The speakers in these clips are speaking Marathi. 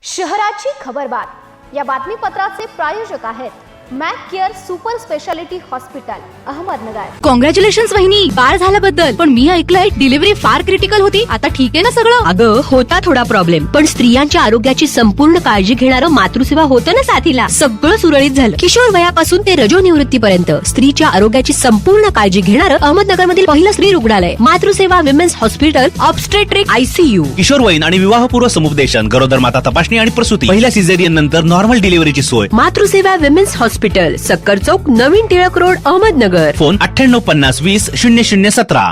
शहराची खबरबात या बातमीपत्राचे प्रायोजक आहेत Mac care super speciality hospital Ahmednagar. Congratulations वहिनी, बाळ झाल्याबद्दल। पण मी ऐकलंय डिलिव्हरी फार क्रिटिकल होती। आता ठीक आहे ना सगळं? अगं होता थोडा प्रॉब्लेम, पण स्त्रियांच्या आरोग्याची संपूर्ण काळजी घेणारं मातृसेवा होतं ना साथीला। सगळं सुरळीत झालं। किशोर वयापासून ते रजोनिवृत्तीपर्यंत स्त्रीच्या आरोग्याची संपूर्ण काळजी घेणारं अहमदनगर मधील पहिलं स्त्री रुग्णालय Matruseva women's hospital obstetric ICU। किशोरवयीन आणि विवाहपूर्व समुपदेशन, गरोदर माता तपासणी आणि प्रसूती, पहिल्या सिझेरियन नंतर नॉर्मल डिलिव्हरीची सोय। मातृसेवा विमेन्स हॉस्पिटल, सक्कर चौक, नवीन टिळक रोड, अहमदनगर। फोन 9850 20 0017।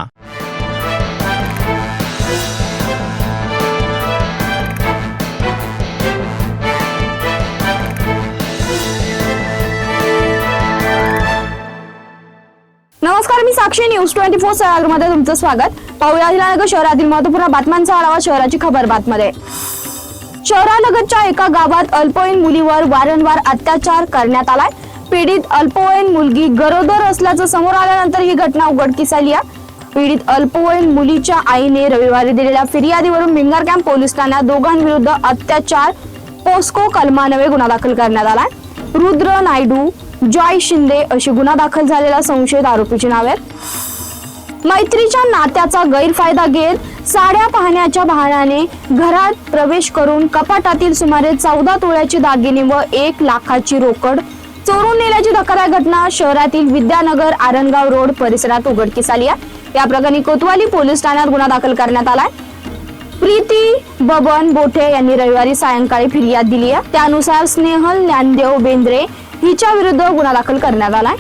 नमस्कार, मी साक्षी, न्यूज 24 सह्याद्रीमध्ये तुमचं स्वागत। पाहूया अहिल्यानगर शहरातील महत्त्वपूर्ण बातम्यांचा आढावा शहराची खबरबातमध्ये। शहरालगतच्या एका गावात अल्पवयीन मुलीवर वारंवार अत्याचार करण्यात आलाय। पीडित अल्पवयीन मुलगी गरोदर असल्याचं समोर आल्यानंतर ही घटना उघडकीस आली आहे। पीडित अल्पवयीन मुलीच्या आईने रविवारी दिलेल्या फिर्यादीवरून भिंगार कॅम्प पोलीस ठाण्यात दोघांविरुद्ध अत्याचार पोस्को कलमान्वये गुन्हा दाखल करण्यात आलाय। रुद्र नायडू, जॉय शिंदे अशी गुन्हा दाखल झालेल्या संशयित आरोपीची नावे आहेत। मैत्रीच्या नात्याचा गैरफायदा घेत साड्या पाहण्याच्या बहाण्याने घरात प्रवेश करून कपाटातील सुमारे 14 तोळ्याची दागिने व 1 लाखाची रोकड चोरून नेल्याची धक्कादायक घटना शहरातील विद्यानगर आरणगाव रोड परिसरात उघडकीस आली आहे। या प्रकरणी कोतवाली पोलीस ठाण्यात गुन्हा दाखल करण्यात आलाय। प्रीती बबन बोठे यांनी रविवारी सायंकाळी फिर्याद दिली आहे। त्यानुसार स्नेहल ज्ञानदेव बेंद्रे हिच्या विरुद्ध गुन्हा दाखल करण्यात आलाय।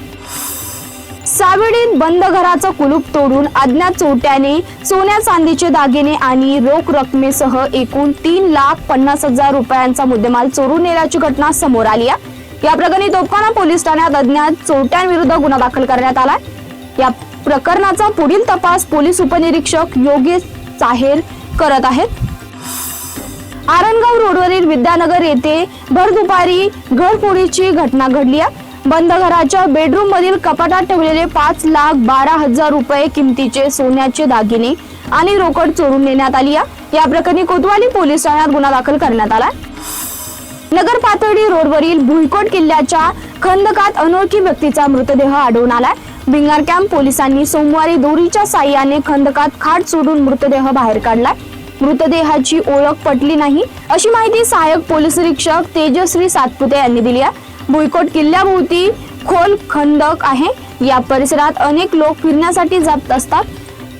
सावेडीत बंद घराचं कुलूप तोडून अज्ञात चोरट्याने सोन्या चांदीचे दागिने आणि रोख रकमेसह एकूण 3,50,000 रुपयांचा मुद्देमाल चोरून नेल्याची घटना समोर आली आहे। या प्रकरणी तोफखाना पोलीस ठाण्यात अज्ञात चोरट्यांविरुद्ध गुन्हा दाखल करण्यात आला। या प्रकरणाचा पुढील तपास पोलीस उपनिरीक्षक योगेश चाहेर करत आहेत। आरणगाव रोडवरील विद्यानगर येथे भर दुपारी घरफोडीची घटना घडली आहे। बंद घराच्या बेडरूम मधील कपाटात ठेवलेले 5,12,000 रुपये किमतीचे सोन्याचे दागिने आणि रोकड चोरून नेण्यात आली आहे। या प्रकरणी कोतवाली पोलीस ठाण्यात गुन्हा दाखल करण्यात आला। नगर पाथर्डी रोडवरील भुईकोट किल्ल्याच्या खंदकात अनोळखी व्यक्तीचा मृतदेह आढळून आलाय। भिंगार कॅम्प पोलिसांनी सोमवारी दोरीच्या साह्याने खंदकात खाट सोडून मृतदेह बाहेर काढलाय। मृतदेहाची ओळख पटली नाही अशी माहिती सहाय्यक पोलीस निरीक्षक तेजश्री सातपुते यांनी दिली आहे। भुईकोट किल्ल्याभोवती खोल खंदक आहे। या परिसरात अनेक लोक फिरण्यासाठी जात असतात।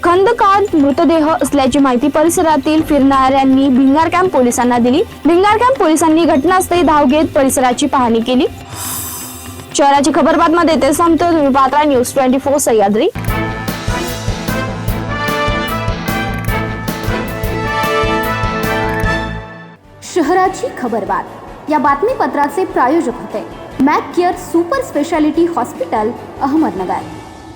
खंदकात मृतदेह असल्याची माहिती परिसरातील फिरणाऱ्यांनी भिंगार कॅम्प पोलिसांना दिली। भिंगार कॅम्प पोलिसांनी घटनास्थळी धाव घेत परिसराची पाहणी केली। शहराची खबरबातमध्ये ते संपतो। तुम्ही पाहता न्यूज 24 सह्याद्री। शहराची खबरबात या बातमीपत्राचे प्रायोजक होते Mac care super speciality hospital Ahmednagar.